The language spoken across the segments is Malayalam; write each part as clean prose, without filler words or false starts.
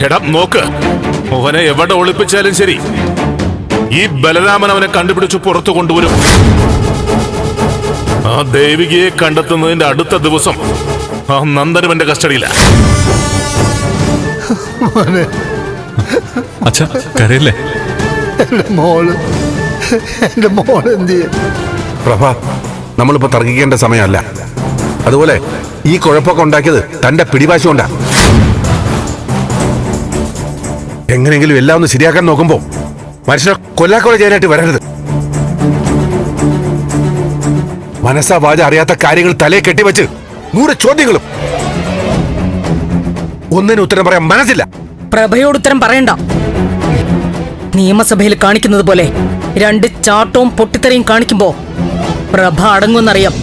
എടാ നോക്ക്, അവനെ എവിടെ ഒളിപ്പിച്ചാലും ശരി, ഈ ബലരാമൻ അവനെ കണ്ടുപിടിച്ച് പുറത്തു കൊണ്ടുവരും. ആ ദേവികയെ കണ്ടെത്തുന്നതിന്റെ അടുത്ത ദിവസം ആ നന്ദനും എന്റെ കസ്റ്റഡിയില്ല. അച്ഛാ കരയല്ലേ? എന്റെ മോള് എന്ത് ചെയ്യും? പ്രഭ, നമ്മളിപ്പോ തർക്കിക്കേണ്ട സമയമല്ല. അതുപോലെ ഈ കുഴപ്പമൊക്കെ ഉണ്ടാക്കിയത് തന്റെ പിടിവാശി കൊണ്ടാ. എങ്ങനെയെങ്കിലും എല്ലാം ഒന്ന് ശരിയാക്കാൻ നോക്കുമ്പോ മനുഷ്യനെ കൊല്ലാക്കൊല ചെയ്യാനായിട്ട് വരരുത്. മനസ്സാ വാച അറിയാത്ത കാര്യങ്ങൾ തലയെ കെട്ടിവെച്ച് 100 ചോദ്യങ്ങളും. ഒന്നിനും ഉത്തരം പറയാൻ മനസ്സില്ല. പ്രഭയോട് ഉത്തരം പറയണ്ട. നിയമസഭയിൽ കാണിക്കുന്നത് പോലെ 2 ചാട്ടവും പൊട്ടിത്തെറിയും കാണിക്കുമ്പോ പ്രഭ അടങ്ങുമെന്നറിയാം.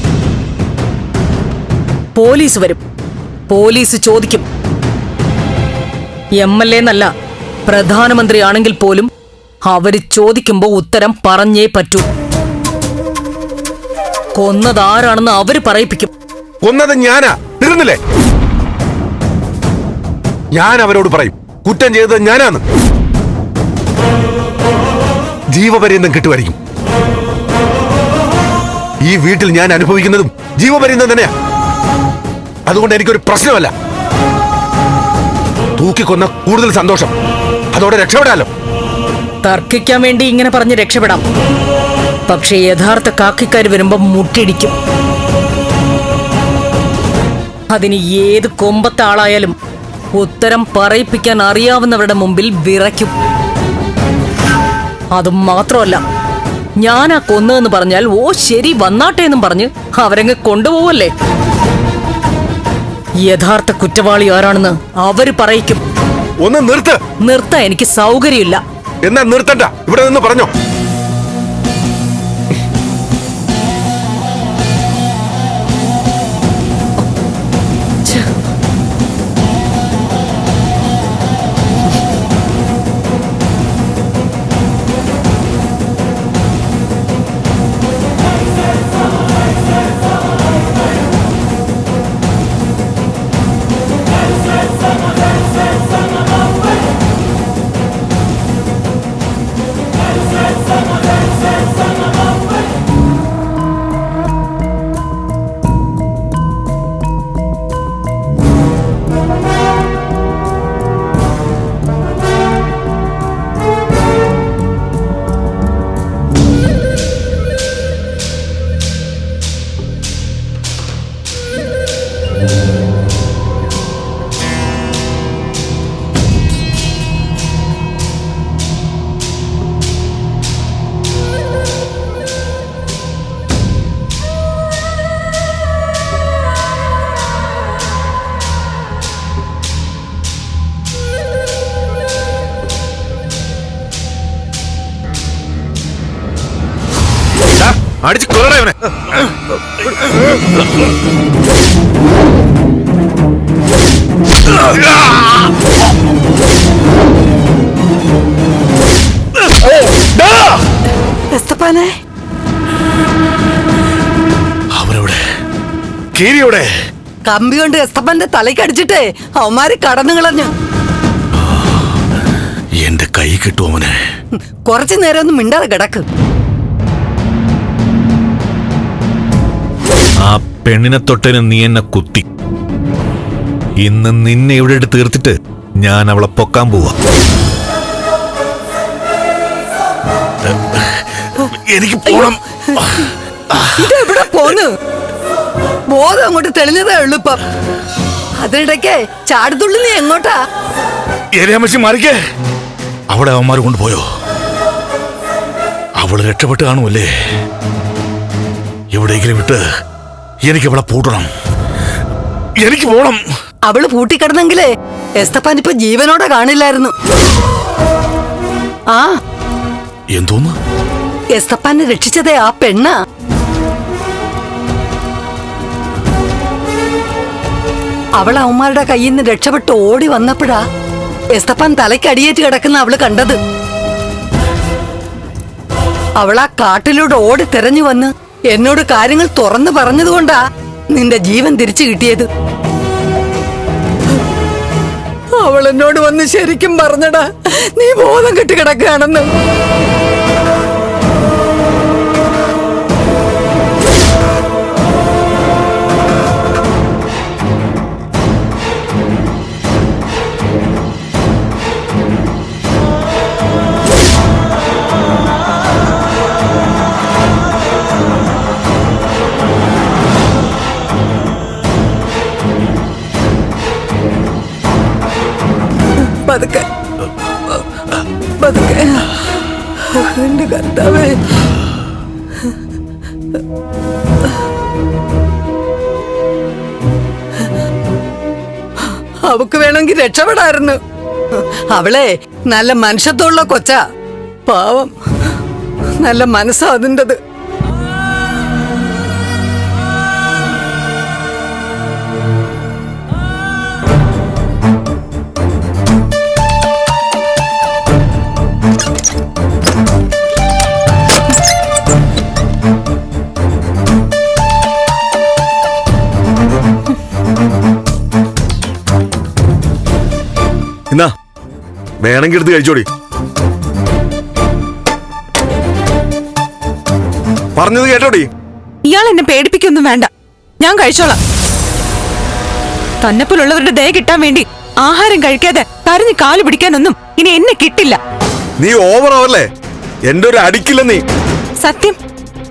പോലീസ് വരും, പോലീസ് ചോദിക്കും. MLA എന്നല്ല, പ്രധാനമന്ത്രി ആണെങ്കിൽ പോലും അവര് ചോദിക്കുമ്പോ ഉത്തരം പറഞ്ഞേ പറ്റൂ. കൊന്നതാരാണെന്ന് അവര് പറയിപ്പിക്കും. കൊന്നത് ഞാനാ, തീർന്നില്ലേ? ഞാൻ അവരോട് പറയും കുറ്റം ചെയ്തത് ഞാനാന്ന്. ജീവപര്യന്തം കിട്ടുമായിരിക്കും. ഈ വീട്ടിൽ ഞാൻ അനുഭവിക്കുന്നതും ജീവപര്യന്തം തന്നെയാ. അതുകൊണ്ട് എനിക്കൊരു പ്രശ്നമല്ല. തൂക്കിക്കൊന്ന കൂടുതൽ സന്തോഷം. അതോടെ രക്ഷപ്പെടാലോ. തർക്കിക്കാൻ വേണ്ടി ഇങ്ങനെ പറഞ്ഞ് രക്ഷപ്പെടാം. പക്ഷെ യഥാർത്ഥ കാക്കിക്കാർ വരുമ്പോ മുട്ടിടിക്കും. അതിന് ഏത് കൊമ്പത്തെ ആളായാലും ഉത്തരം പറയിപ്പിക്കാൻ അറിയാവുന്നവരുടെ മുമ്പിൽ വിറയ്ക്കും. അതും മാത്രമല്ല, ഞാനാ കൊന്നതെന്ന് പറഞ്ഞാൽ ഓ ശരി വന്നാട്ടെ എന്നും പറഞ്ഞ് അവരങ്ങ് കൊണ്ടുപോവല്ലേ. യഥാർത്ഥ കുറ്റവാളി ആരാണെന്ന് അവര് പറയിക്കും. ഒന്ന് നിർത്താൻ എനിക്ക് സൗകര്യമില്ല. എന്നാ നിർത്തണ്ട, ഇവിടെ നിന്ന് പറഞ്ഞോ. അടിച്ച് കൊല്ലടാ ഇവനെ. അവനെവിടെ? കീരിയുടെ കമ്പി കൊണ്ട് എസ്തപ്പന്റെ തലയ്ക്കടിച്ചിട്ടേ അവന്മാര് കടന്നു കളഞ്ഞു. എന്റെ കൈ കിട്ടും അവനെ. കുറച്ചു നേരം ഒന്നും മിണ്ടാതെ കിടക്ക്. ആ പെണ്ണിനെ തൊട്ടന് നീ എന്നെ കുത്തി. ഇന്ന് നിന്നെ ഇവിടെ എടുത്ത് തീർത്തിട്ട് ഞാൻ അവളെ പൊക്കാൻ പോവാ. എനിക്ക് പോണം. ഇതെവിടെ പോന്ന്? ബോധം അങ്ങോട്ട് തെളിഞ്ഞതേ ഉള്ളു ഇപ്പം. അതിനിടയ്ക്ക് ചാടുതുള്ളി നീ എങ്ങോട്ടാ? ഏരിയാമച്ചി മാറിക്കേ. അവിടെ അവന്മാർ കൊണ്ടുപോയോ? അവള് രക്ഷപ്പെട്ട് കാണുമല്ലേ? എവിടെയെങ്കിലും വിട്ട് എനിക്ക് അവളെ പൂട്ടണം. എനിക്ക് പോണം. അവള് പൂട്ടിക്കിടന്നെങ്കിലേ എസ്തപ്പാൻ ഇപ്പൊ ജീവനോടെ കാണില്ലായിരുന്നു. ആ എന്തോന്ന്? എസ്തപ്പാനെ രക്ഷിച്ചതേ ആ പെണ്ണാ. അവൾ അവന്മാരുടെ കയ്യിൽ നിന്ന് രക്ഷപ്പെട്ട് ഓടി വന്നപ്പോഴാ എസ്തപ്പാൻ തലയ്ക്കടിയേറ്റ് കിടക്കുന്ന അവള് കണ്ടത്. അവളാ കാട്ടിലൂടെ ഓടി തെരഞ്ഞു വന്ന് എന്നോട് കാര്യങ്ങൾ തുറന്നു പറഞ്ഞതുകൊണ്ടാ നിന്റെ ജീവൻ തിരിച്ചു കിട്ടിയത്. അവൾ എന്നോട് വന്ന് ശരിക്കും പറഞ്ഞടാ, നീ ബോധം കെട്ട് കിടക്കുകയാണെന്ന്. പതുക്കെ പതുക്കെ. എന്റെ കർത്താവേ, അവക്ക് വേണമെങ്കിൽ രക്ഷപ്പെടായിരുന്നു. അവളെ നല്ല മനുഷ്യത്വമുള്ള കൊച്ചാ, പാവം. നല്ല മനസ്സാ അതിൻ്റെത്. എന്നാ വേണമെങ്കിൽ എടുത്ത് കഴിച്ചോടി. പറഞ്ഞത് കേട്ടോടി. ഇയാൾ എന്നെ പേടിപ്പിക്കൊന്നും വേണ്ട, ഞാൻ കഴിച്ചോളാം. തന്നെപ്പോലുള്ളവരുടെ ദയ കിട്ടാൻ വേണ്ടി ആഹാരം കഴിക്കാതെ കരഞ്ഞ് കാല് പിടിക്കാനൊന്നും ഇനി എന്നെ കിട്ടില്ല. നീ ഓവറാവല്ലേ, എന്റെ ഒരു അടിക്കില്ല നീ. സത്യം,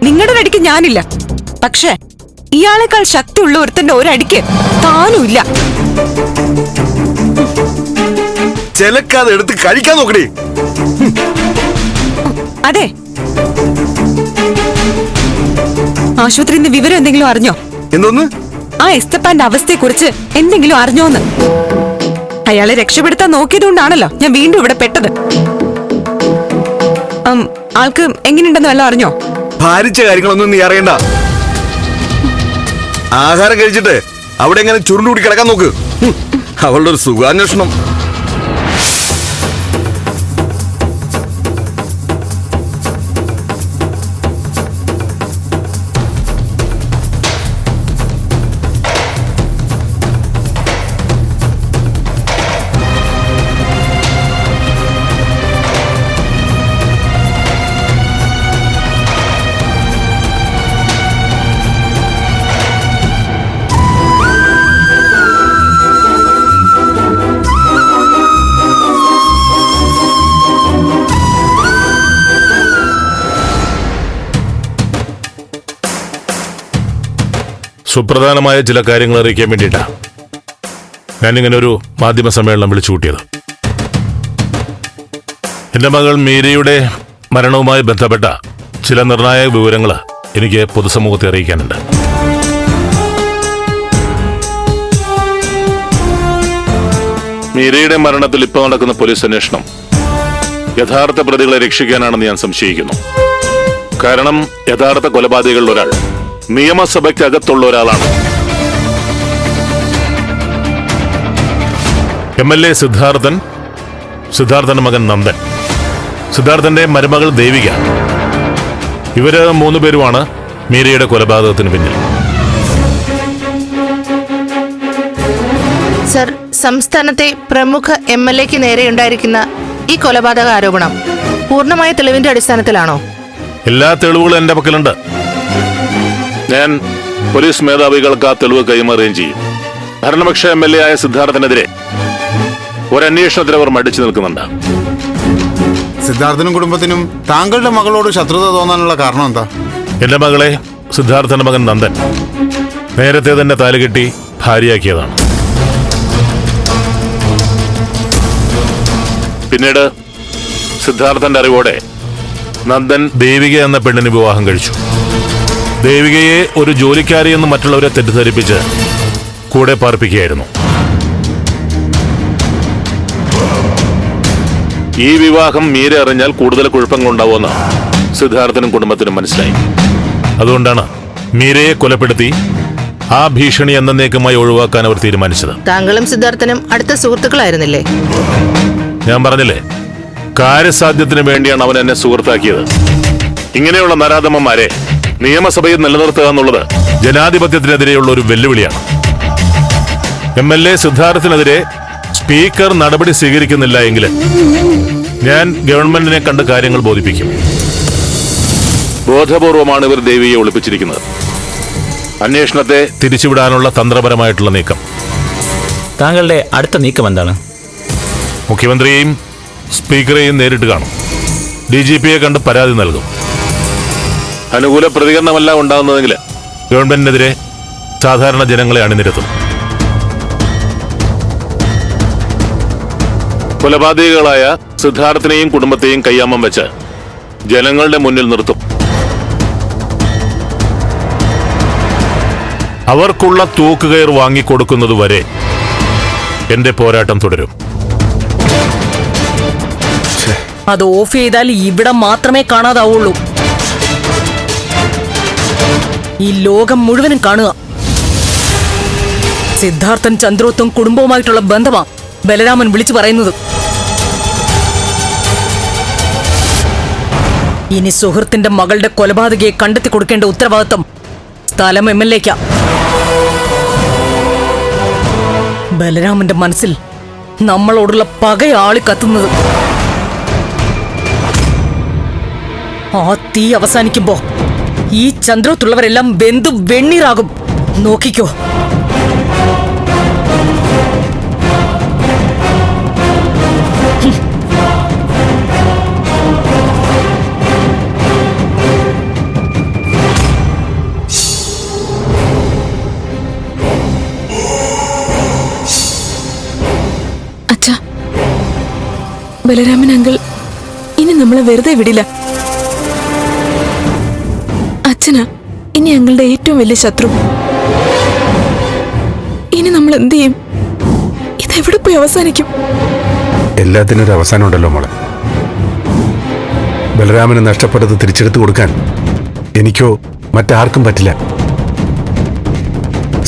നിങ്ങളുടെ അടിക്ക് ഞാനില്ല. പക്ഷേ ഇയാളെക്കാൾ ശക്തിയുള്ള ഒരുത്തന്റെ ഒരടിക്ക് താനുമില്ല. ചെലക്കാതെ എടുത്ത് കഴിക്കാൻ നോക്കണേ. അതെ, ആശുപത്രിയിൽ നിന്ന് വിവരം എന്തെങ്കിലും അറിഞ്ഞോ? എന്തോന്ന്? ആ എസ്തപ്പാന്റെ അവസ്ഥയെ കുറിച്ച് എന്തെങ്കിലും അറിഞ്ഞോന്ന്? അയാളെ രക്ഷപ്പെടുത്താൻ നോക്കിയതുകൊണ്ടാണല്ലോ ഞാൻ വീണ്ടും ഇവിടെ പെട്ടത്. ആൾക്ക് എങ്ങനെയുണ്ടെന്ന് വല്ലതും അറിഞ്ഞോ? ഭാരിച്ച കാര്യങ്ങളൊന്നും നീ അറിയണ്ട. ആഹാരം കഴിച്ചിട്ട് അവിടെ എങ്ങനെ ചുരുണ്ടുകൂടി കിടക്കാൻ നോക്ക്. അവളുടെ ഒരു സുഖാന്വേഷണം. സുപ്രധാനമായ ചില കാര്യങ്ങൾ അറിയിക്കാൻ വേണ്ടിയിട്ടാ ഞാനിങ്ങനെ ഒരു മാധ്യമ സമ്മേളനം വിളിച്ചു കൂട്ടിയത്. എന്റെ മകൾ മീരയുടെ മരണവുമായി ബന്ധപ്പെട്ട ചില നിർണായക വിവരങ്ങൾ എനിക്ക് പൊതുസമൂഹത്തെ അറിയിക്കാനുണ്ട്. മീരയുടെ മരണത്തിൽ ഇപ്പോൾ നടക്കുന്ന പോലീസ് അന്വേഷണം യഥാർത്ഥ പ്രതികളെ രക്ഷിക്കാനാണെന്ന് ഞാൻ സംശയിക്കുന്നു. കാരണം യഥാർത്ഥ കൊലപാതകളിൽ ഒരാൾ നിയമസഭയ്ക്കകത്തുള്ള ഒരാളാണ്. MLA സിദ്ധാർത്ഥന്റെ മകൻ നന്ദൻ, സിദ്ധാർത്ഥന്റെ മരുമകൾ ദേവിക, ഇവര് 3 പേരുമാണ് മീരയുടെ കൊലപാതകത്തിന് പിന്നിൽ. സർ, സംസ്ഥാനത്തെ പ്രമുഖ MLAക്ക് നേരെയുണ്ടായിരിക്കുന്ന ഈ കൊലപാതക ആരോപണം പൂർണ്ണമായ തെളിവിന്റെ അടിസ്ഥാനത്തിലാണോ? എല്ലാ തെളിവുകളും എന്റെ പക്കലുണ്ട്. ഞാൻ പോലീസ് മേധാവികൾക്ക് ആ തെളിവ് കൈമാറുകയും ചെയ്യും. ഭരണപക്ഷ MLA ആയ സിദ്ധാർത്ഥനെതിരെ ഒരന്വേഷണത്തിന് അവർ മടിച്ചു നിൽക്കുന്നുണ്ട്. സിദ്ധാർത്ഥനും കുടുംബത്തിനും താങ്കളുടെ മകളോട് ശത്രുത തോന്നാനുള്ള കാരണം എന്താ? എന്റെ മകളെ സിദ്ധാർത്ഥന്റെ മകൻ നന്ദൻ നേരത്തെ തന്നെ താലുകെട്ടി ഭാര്യയാക്കിയതാണ്. പിന്നീട് സിദ്ധാർത്ഥന്റെ അറിവോടെ നന്ദൻ ദേവിക എന്ന പെണ്ണിന് വിവാഹം കഴിച്ചു. ദേവികയെ ഒരു ജോലിക്കാരിയെന്ന് മറ്റുള്ളവരെ തെറ്റിദ്ധരിപ്പിച്ച് കൂടെ പാർപ്പിക്കുകയായിരുന്നു. ഈ വിവാഹം മീര അറിഞ്ഞാൽ കൂടുതൽ കുഴപ്പങ്ങളുണ്ടാവുമെന്ന് സിദ്ധാർത്ഥനും കുടുംബത്തിനും മനസ്സിലായി. അതുകൊണ്ടാണ് മീരയെ കൊലപ്പെടുത്തി ആ ഭീഷണി എന്നേക്കുമായി ഒഴിവാക്കാൻ അവർ തീരുമാനിച്ചത്. താങ്കളും സിദ്ധാർത്ഥനും അടുത്ത സുഹൃത്തുക്കളായിരുന്നില്ലേ? ഞാൻ പറഞ്ഞില്ലേ, കാര്യസാധ്യത്തിന് വേണ്ടിയാണ് അവൻ എന്നെ സുഹൃത്താക്കിയത്. ഇങ്ങനെയുള്ള നരാധമന്മാരെ നിയമസഭയിൽ നിലനിർത്തുക എന്നുള്ളത് ജനാധിപത്യത്തിനെതിരെയുള്ള ഒരു വെല്ലുവിളിയാണ്. MLA സിദ്ധാർത്ഥത്തിനെതിരെ സ്പീക്കർ നടപടി സ്വീകരിക്കുന്നില്ല എങ്കിൽ ഞാൻ ഗവൺമെന്റിനെ കണ്ട് കാര്യങ്ങൾ ബോധിപ്പിക്കും. ബോധപൂർവമാണ് ഇവർ ദേവിയെ ഒളിപ്പിച്ചിരിക്കുന്നത്. അന്വേഷണത്തെ തിരിച്ചുവിടാനുള്ള തന്ത്രപരമായിട്ടുള്ള നീക്കം. താങ്കളുടെ അടുത്ത നീക്കം എന്താണ്? മുഖ്യമന്ത്രിയെയും സ്പീക്കറെയും നേരിട്ട് കാണും. DGPയെ കണ്ട് പരാതി നൽകും. അനുകൂല പ്രതികരണമല്ല ഉണ്ടാകുന്നതെങ്കിൽ ഗവൺമെന്റിനെതിരെ സാധാരണ ജനങ്ങളെ അണിനിരത്തും. കൊലപാതകികളായ സിദ്ധാർത്ഥിനെയും കുടുംബത്തെയും കയ്യാമം വെച്ച് ജനങ്ങളുടെ മുന്നിൽ നിർത്തും. അവർക്കുള്ള തൂക്കുകയർ വാങ്ങിക്കൊടുക്കുന്നതുവരെ എന്റെ പോരാട്ടം തുടരും. അത് ഓഫ് ചെയ്താൽ ഇവിടെ മാത്രമേ കാണാതാവുള്ളൂ. ഈ ലോകം മുഴുവനും കാണുക. സിദ്ധാർത്ഥൻ ചന്ദ്രോത്തും കുടുംബവുമായിട്ടുള്ള ബന്ധമാ ബലരാമൻ വിളിച്ചു പറയുന്നത്. ഇനി സുഹൃത്തിന്റെ മകളുടെ കൊലപാതകയെ കണ്ടെത്തി കൊടുക്കേണ്ട ഉത്തരവാദിത്വം സ്ഥലം MLAക്കാ. ബലരാമന്റെ മനസ്സിൽ നമ്മളോടുള്ള പകയാളി കത്തുന്നത്. ആ തീ അവസാനിക്കുമ്പോ ഈ ചന്ദ്രോത്തുള്ളവരെല്ലാം വെന്തു വെണ്ണീറാകും. നോക്കിക്കോ. അച്ഛാ, ബലരാമൻ അങ്കിൾ ഇനി നമ്മളെ വെറുതെ വിടില്ല. അച്ഛനാ ഇനി ഞങ്ങളുടെ ഏറ്റവും വലിയ ശത്രു. ഇനി നമ്മൾ എന്ത് ചെയ്യും? ഇതെവിടെ പോയി അവസാനിക്കും? എല്ലാത്തിനും ഒരു അവസാനം ഉണ്ടല്ലോ മോളെ. ബലരാമന് നഷ്ടപ്പെട്ടത് തിരിച്ചെടുത്തു കൊടുക്കാൻ എനിക്കോ മറ്റാർക്കും പറ്റില്ല.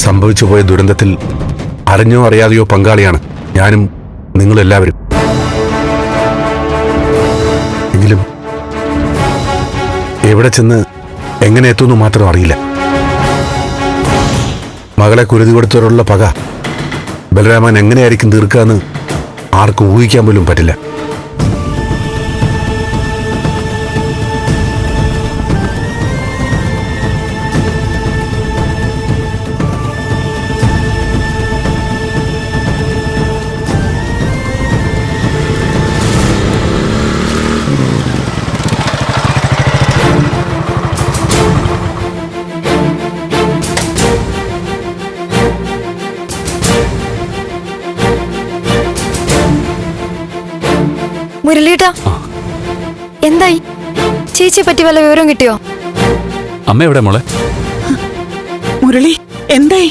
സംഭവിച്ചു പോയ ദുരന്തത്തിൽ അറിഞ്ഞോ അറിയാതെയോ പങ്കാളിയാണ് ഞാനും നിങ്ങളെല്ലാവരും. എങ്കിലും എവിടെ ചെന്ന് എങ്ങനെ എത്തുമെന്ന് മാത്രം അറിയില്ല. മകളെ കുരുതി കൊടുത്തവരുള്ള പക ബലരാമൻ എങ്ങനെയായിരിക്കും തീർക്കുക എന്ന് ആർക്കും ഊഹിക്കാൻ പോലും പറ്റില്ല. മുരളീട്ടാ, എന്തായി? ചേച്ചിയെ പറ്റി വല്ല വിവരം കിട്ടിയോ? അമ്മ എവിടെ മോളെ? മുരളി, എന്തായി?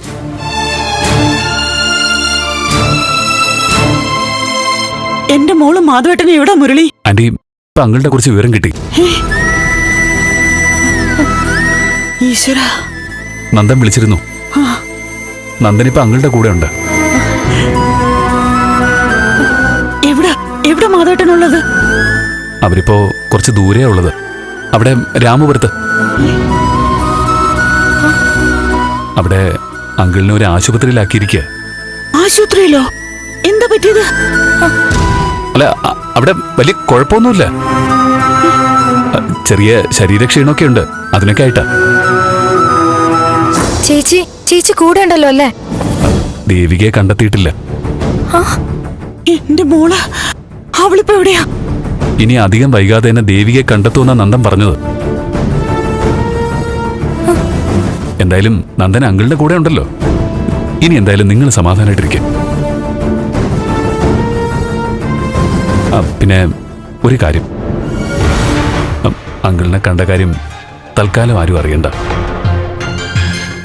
എന്റെ മോള് മാധവേട്ടനെ എവിടെ മുരളി? ആന്റി, ഇപ്പൊ അങ്കിളിനെ കുറിച്ച് വിവരം കിട്ടി. ഈശ്വര, നന്ദൻ വിളിച്ചിരുന്നു. നന്ദൻ ഇപ്പൊ അങ്കിളുടെ കൂടെ ഉണ്ട്. എവിടെ മാധവേട്ടനുള്ളത്? അവരിപ്പോ കുറച്ച് ദൂരെയാ ഉള്ളത്. അവിടെ രാമപുരത്ത്. അവിടെ അങ്കിളിനെ ഒരു ആശുപത്രിയിലാക്കിയിരിക്കുക. ആശുപത്രിയിലോ? എന്താ പറ്റിയത്? അല്ല, അവിടെ വലിയ കുഴപ്പമൊന്നുമില്ല. ചെറിയ ശരീരക്ഷീണമൊക്കെ ഉണ്ട്. അതിനൊക്കെ ആയിട്ടാ. ചേച്ചി കൂടെ ഉണ്ടല്ലോ അല്ലേ? ദേവികയെ കണ്ടെത്തിയിട്ടില്ല. എന്റെ മോള് അവളിപ്പോ എവിടെയാ? ഇനി അധികം വൈകാതെ തന്നെ ദേവികയെ കണ്ടെത്തുമെന്നാ നന്ദൻ പറഞ്ഞത്. എന്തായാലും നന്ദൻ അങ്കിളിന്റെ കൂടെ ഉണ്ടല്ലോ. ഇനി എന്തായാലും നിങ്ങൾ സമാധാനമായിട്ടിരിക്കും. പിന്നെ ഒരു കാര്യം, അങ്കിളിനെ കണ്ട കാര്യം തൽക്കാലം ആരും അറിയണ്ട.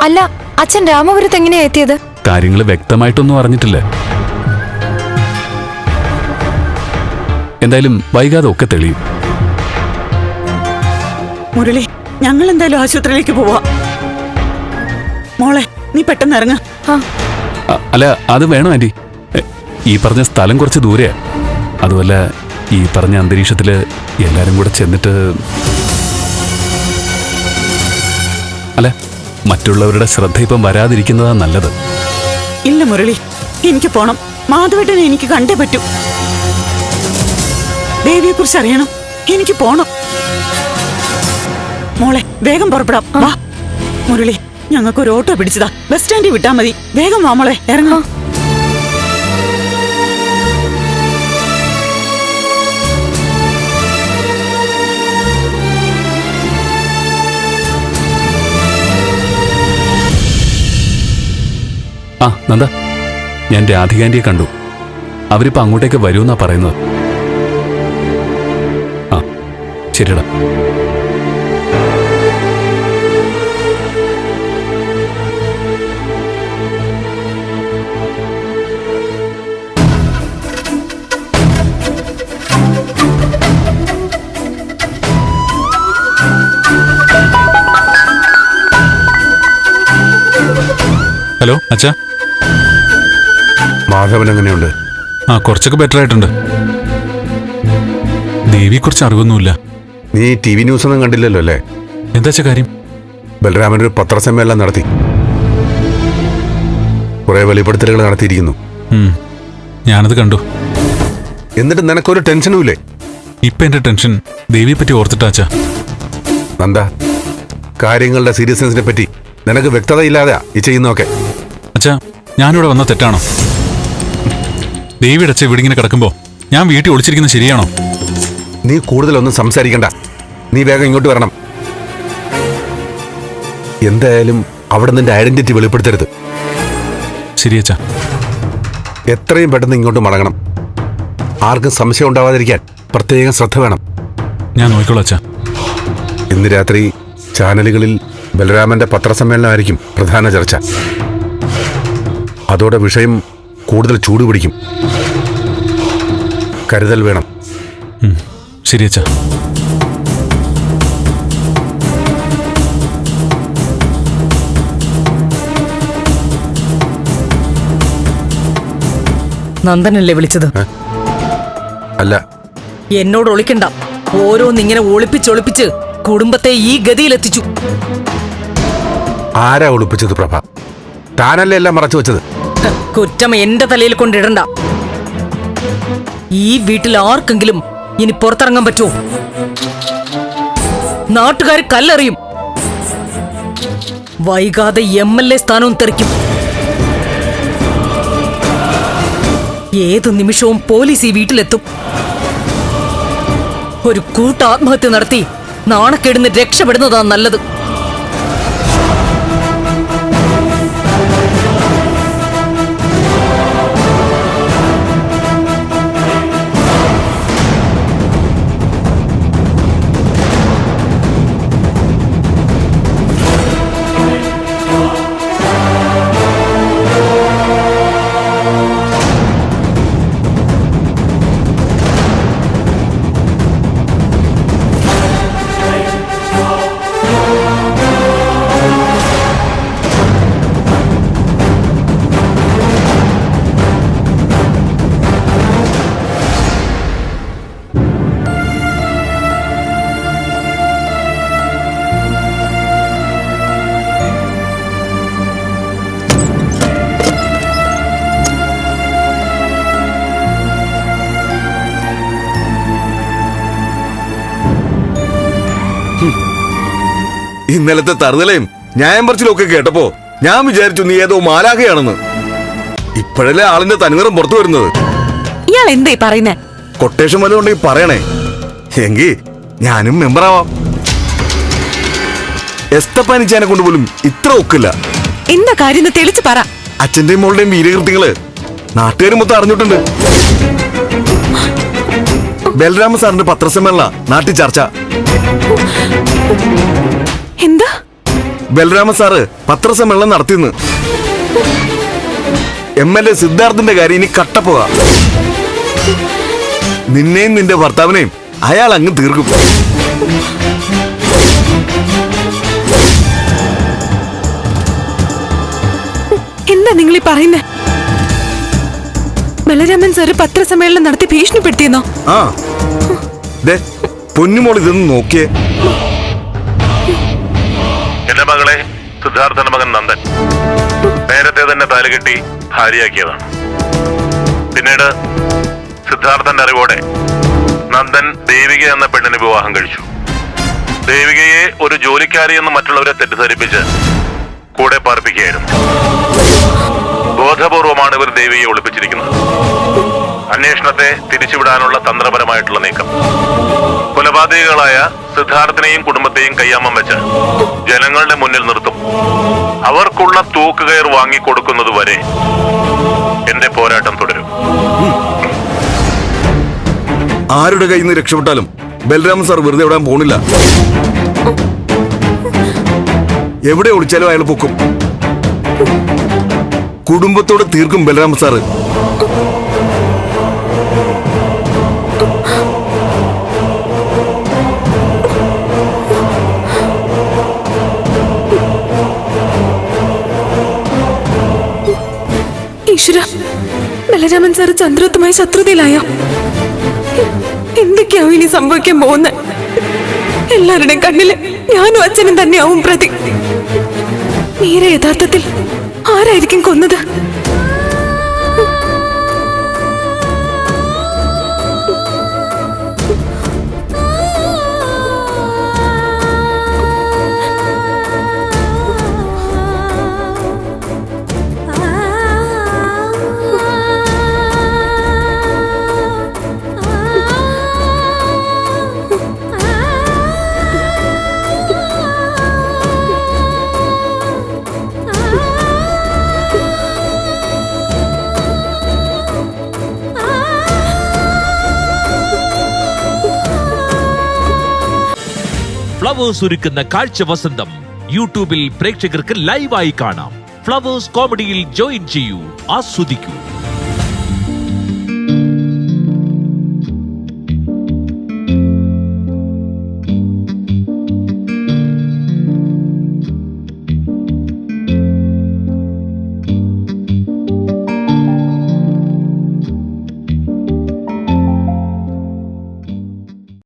അല്ല, അച്ഛൻ രാമപുരത്ത് എങ്ങനെയാ എത്തിയത്? കാര്യങ്ങൾ വ്യക്തമായിട്ടൊന്നും അറിഞ്ഞിട്ടില്ല. എന്തായാലും വൈകാതെ ഒക്കെ തെളിയും. മുരളി, ഞങ്ങൾ എന്തായാലും ആശുപത്രിയിലേക്ക് പോവാ. മോളെ, നീ പെട്ടെന്ന് ഇറങ്ങ. അല്ല, അത് വേണം ആന്റി. ഈ പറഞ്ഞ സ്ഥലം കുറച്ച് ദൂരെയാ. അതുമല്ല, ഈ പറഞ്ഞ അന്തരീക്ഷത്തില് എല്ലാരും കൂടെ ചെന്നിട്ട്, അല്ല, മറ്റുള്ളവരുടെ ശ്രദ്ധ ഇപ്പം വരാതിരിക്കുന്നതാ നല്ലത്. ഇല്ല മുരളി, എനിക്ക് പോണം. മാധവേട്ടനെ എനിക്ക് കണ്ടേ പറ്റൂ. ദേവിയെ കുറിച്ച് അറിയണം, എനിക്ക് പോണം. മോളെ വേഗം പുറപ്പെടാം. വാ മുരളി, ഞങ്ങൾക്ക് ഒരു ഓട്ടോ പിടിച്ചതാ, ബസ് സ്റ്റാൻഡിൽ വിട്ടാ മതി. വേഗം വാ മോളെ, ഇറങ്ങാം. ആ നന്ദ, ഞാൻ രാധികാന്റിയെ കണ്ടു. അവരിപ്പോ അങ്ങോട്ടേക്ക് വരുമെന്നാ പറയുന്നത്. ആ ശരിടാ. ഹലോ അച്ഛാ. മാധവൻ എങ്ങനെയുണ്ട്? ആ കുറച്ചൊക്കെ ബെറ്റർ ആയിട്ടുണ്ട്. ദേവിയെക്കുറിച്ച് അറിവൊന്നുമില്ല. നീ ടി വി ന്യൂസ് ഒന്നും കണ്ടില്ലല്ലോ അല്ലേ? എന്താ കാര്യം? ബലരാമൻ ഒരു പത്രസമ്മേളനം നടത്തി, കുറെ വെളിപ്പെടുത്തലുകൾ നടത്തിയിരിക്കുന്നു. ഞാനത് കണ്ടു. എന്നിട്ട് നിനക്കൊരു ടെൻഷനും ഇല്ലേ? ഇപ്പൊ എന്റെ ടെൻഷൻ ദേവിയെ പറ്റി ഓർത്തിട്ടാച്ചാ. നന്ദ, കാര്യങ്ങളുടെ സീരിയസ്നെസിനെ പറ്റി നിനക്ക് വ്യക്തതയില്ലാതെയാ ഈ ചെയ്യുന്നതൊക്കെ. അച്ഛാ, ഞാനിവിടെ വന്ന തെറ്റാണോ? ദേവിയുടെ അച്ഛൻ ഇവിടെ ഇങ്ങനെ കിടക്കുമ്പോ ഞാൻ വീട്ടിൽ ഒളിച്ചിരിക്കുന്നത് ശരിയാണോ? നീ കൂടുതലൊന്നും സംസാരിക്കണ്ട, നീ വേഗം ഇങ്ങോട്ട് വരണം. എന്തായാലും അവിടെ നിന്റെ ഐഡന്റിറ്റി വെളിപ്പെടുത്തരുത്. ശരി അച്ഛാ. എത്രയും പെട്ടെന്ന് ഇങ്ങോട്ട് മടങ്ങണം. ആർക്കും സംശയം ഉണ്ടാവാതിരിക്കാൻ പ്രത്യേകം ശ്രദ്ധ വേണം. ഞാൻ നോക്കിക്കോളാം അച്ഛാ. ഇന്ന് രാത്രി ചാനലുകളിൽ ബലരാമന്റെ പത്രസമ്മേളനമായിരിക്കും പ്രധാന ചർച്ച. അതോടെ വിഷയം കൂടുതൽ ചൂടുപിടിക്കും. കരുതൽ വേണം. ശരി അച്ഛാ. നന്ദനല്ലേ വിളിച്ചത്? അല്ല, എന്നോട് ഒളിക്കണ്ട. ഓരോന്നിങ്ങനെ ഒളിപ്പിച്ചൊളിപ്പിച്ച് കുടുംബത്തെ ഈ ഗതിയിലെത്തിച്ചു. ആരാ ഒളിപ്പിച്ചത് പ്രഭ? താനല്ലേ എല്ലാം മറച്ചു വെച്ചത്? കുറ്റം എന്റെ തലയിൽ കൊണ്ടിടണ്ട. ഈ വീട്ടിൽ ആർക്കെങ്കിലും ഇനി പുറത്തിറങ്ങാൻ പറ്റുമോ? നാട്ടുകാർ കല്ലെറിയും. വൈകാതെ MLA സ്ഥാനവും തെറിക്കും. ഏതു നിമിഷവും പോലീസ് ഈ വീട്ടിലെത്തും. ഒരു കൂട്ട ആത്മഹത്യ നടത്തി നാണക്കേടുന്ന് രക്ഷപ്പെടുന്നതാ നല്ലത്. ഇന്നലത്തെ തറുതലയും ന്യായം പറച്ചിലും ഒക്കെ കേട്ടപ്പോ ഞാൻ വിചാരിച്ചു നീ ഏതോ മാലാഖയാണെന്ന്. ഇപ്പോഴല്ലേ ആളിന്റെ തനിനിറം പുറത്തു വരുന്നത്. ഇയാൾ എന്തായി പറയുന്നേ? കൊട്ടേഷൻ വല്ലതും ഉണ്ടെങ്കിൽ പറയണേ, എങ്കിൽ ഞാനും മെമ്പറാവാം. എസ്തപ്പാനിച്ചാനെ കൊണ്ട് പോലും ഇത്ര ഒക്കില്ല. എന്താ കാര്യം തെളിച്ചു പറ. അച്ഛന്റെയും മോളുടെയും വീരകൃത്യങ്ങള് നാട്ടുകാർ മൊത്തം അറിഞ്ഞിട്ടുണ്ട്. ബലരാമ സാറിന്റെ പത്രസമ്മേളന നാട്ടിൽ ചർച്ച. എന്താ? ബലരാമ സാറ് പത്രസമ്മേളനം നടത്തിയെന്ന്. MLA സിദ്ധാർത്ഥന്റെ കാര്യം ഇനി കട്ടപ്പോക. നിന്നെയും നിന്റെ ഭർത്താവിനെയും അയാൾ അങ്ങ് തീർക്കും. എന്താ നിങ്ങൾ ഈ പറയുന്നേ? ബലരാമൻ സാറ് പത്രസമ്മേളനം നടത്തി ഭീഷണിപ്പെടുത്തിയെന്നോ? ആ പൊന്നുമോൾ ഇതൊന്ന് നോക്കിയേ. എന്റെ മകളെ സിദ്ധാർത്ഥന്റെ മകൻ നന്ദൻ നേരത്തെ തന്നെ താലുകെട്ടി ഭാര്യയാക്കിയതാണ്. പിന്നീട് സിദ്ധാർത്ഥന്റെ അറിവോടെ നന്ദൻ ദേവിക എന്ന പെണ്ണിനെ വിവാഹം കഴിച്ചു. ദേവികയെ ഒരു ജോലിക്കാരി എന്ന് മറ്റുള്ളവരെ തെറ്റിദ്ധരിപ്പിച്ച് കൂടെ പാർപ്പിക്കുകയായിരുന്നു. ബോധപൂർവമാണ് ഇവർ ദേവിയെ ഒളിപ്പിച്ചിരിക്കുന്നത്. അന്വേഷണത്തെ തിരിച്ചുവിടാനുള്ള തന്ത്രപരമായിട്ടുള്ള നീക്കം. കൊലപാതകികളായ സിദ്ധാർത്ഥനെയും കുടുംബത്തെയും കയ്യാമം വെച്ച് ജനങ്ങളുടെ മുന്നിൽ നിർത്തും. അവർക്കുള്ള തൂക്കുകയർ വാങ്ങിക്കൊടുക്കുന്നത് വരെ എന്റെ പോരാട്ടം തുടരും. ആരുടെ കയ്യിൽ നിന്ന് രക്ഷപ്പെട്ടാലും ബലരാമൻ സാർ വെറുതെ വിടാൻ പോണില്ല. എവിടെ ഒളിച്ചാലും അയാൾ പൊക്കും. കുടുംബത്തോട് തീർക്കും ബലരാമൻ സാറ്. ഈശ്വര, ബലരാമൻ സാറ് ചന്ദ്രത്തുമായി ശത്രുതയിലായോ? എന്തൊക്കെയാവും ഇനി സംഭവിക്കാൻ പോകുന്നത്? എല്ലാവരുടെയും കണ്ണില് ഞാനും അച്ഛനും തന്നെയാവും പ്രതി. മീര യഥാർത്ഥത്തിൽ ആരായിരിക്കും കൊന്നത്? ഫ്ലവേഴ്സ് ഒരുക്കുന്ന കാഴ്ച വസന്തം യൂട്യൂബിൽ പ്രേക്ഷകർക്ക് ലൈവായി കാണാം. ഫ്ലവേഴ്സ് കോമഡിയിൽ ജോയിൻ ചെയ്യൂ, ആസ്വദിക്കൂ.